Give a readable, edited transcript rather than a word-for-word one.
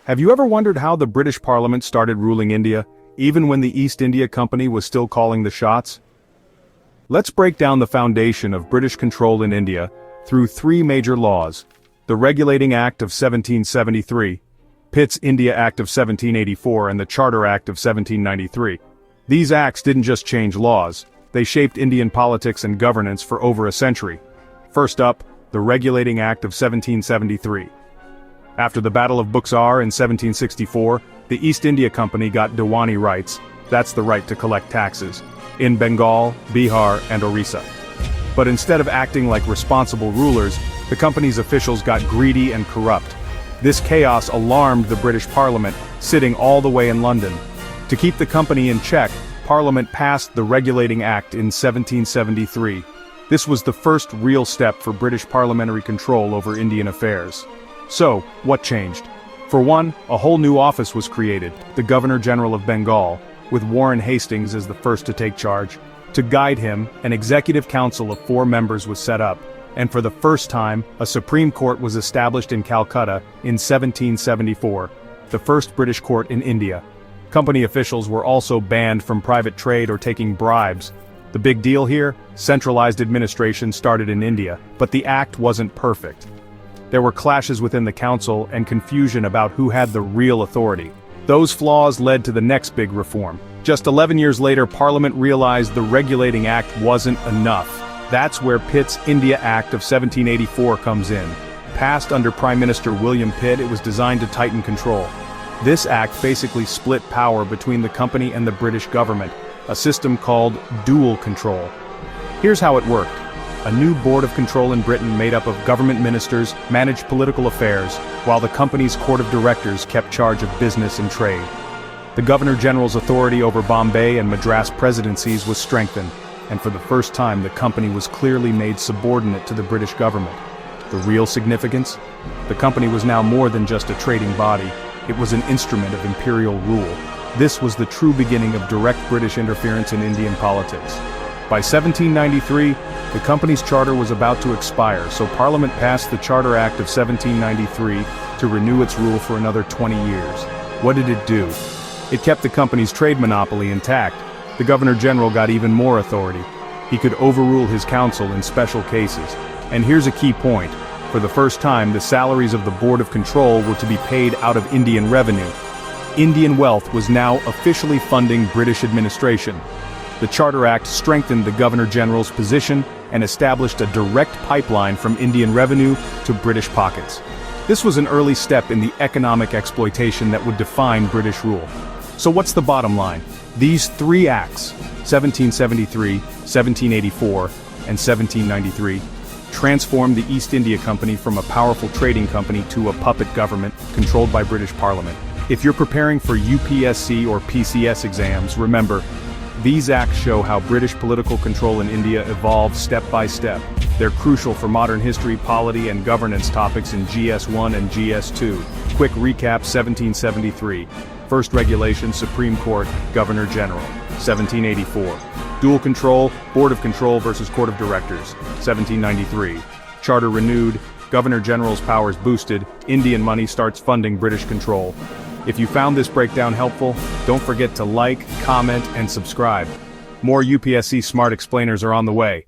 Have you ever wondered how the British Parliament started ruling India, even when the East India Company was still calling the shots? Let's break down the foundation of British control in India through three major laws: the Regulating Act of 1773, Pitt's India Act of 1784, and the Charter Act of 1793. These acts didn't just change laws, they shaped Indian politics and governance for over a century. First up, the Regulating Act of 1773. After the Battle of Buxar in 1764, the East India Company got Diwani rights, that's the right to collect taxes, in Bengal, Bihar, and Orissa. But instead of acting like responsible rulers, the company's officials got greedy and corrupt. This chaos alarmed the British Parliament, sitting all the way in London. To keep the company in check, Parliament passed the Regulating Act in 1773. This was the first real step for British parliamentary control over Indian affairs. So, what changed? For one, a whole new office was created, the Governor-General of Bengal, with Warren Hastings as the first to take charge. To guide him, an executive council of 4 members was set up, and for the first time, a Supreme Court was established in Calcutta in 1774, the first British court in India. Company officials were also banned from private trade or taking bribes. The big deal here? Centralized administration started in India, but the act wasn't perfect. There were clashes within the council and confusion about who had the real authority. Those flaws led to the next big reform. Just 11 years later, Parliament realized the Regulating Act wasn't enough. That's where Pitt's India Act of 1784 comes in. Passed under Prime Minister William Pitt, it was designed to tighten control. This act basically split power between the company and the British government, a system called dual control. Here's how it worked. A new board of control in Britain made up of government ministers managed political affairs, while the company's court of directors kept charge of business and trade. The Governor-General's authority over Bombay and Madras presidencies was strengthened, and for the first time the company was clearly made subordinate to the British government. The real significance? The company was now more than just a trading body, it was an instrument of imperial rule. This was the true beginning of direct British interference in Indian politics. By 1793, the company's charter was about to expire, so Parliament passed the Charter Act of 1793 to renew its rule for another 20 years. What did it do? It kept the company's trade monopoly intact. The Governor-General got even more authority. He could overrule his council in special cases. And here's a key point. For the first time, the salaries of the Board of Control were to be paid out of Indian revenue. Indian wealth was now officially funding British administration. The Charter Act strengthened the Governor-General's position and established a direct pipeline from Indian revenue to British pockets. This was an early step in the economic exploitation that would define British rule. So what's the bottom line? These three acts, 1773, 1784, and 1793, transformed the East India Company from a powerful trading company to a puppet government controlled by British Parliament. If you're preparing for UPSC or PCS exams, remember, these acts show how British political control in India evolved step by step. They're crucial for modern history, polity, and governance topics in GS1 and GS2. Quick recap: 1773. First regulation, Supreme Court, Governor-General. 1784. Dual control, Board of Control versus Court of Directors. 1793. Charter renewed, Governor-General's powers boosted, Indian money starts funding British control. If you found this breakdown helpful, don't forget to like, comment, and subscribe. More UPSC Smart Explainers are on the way.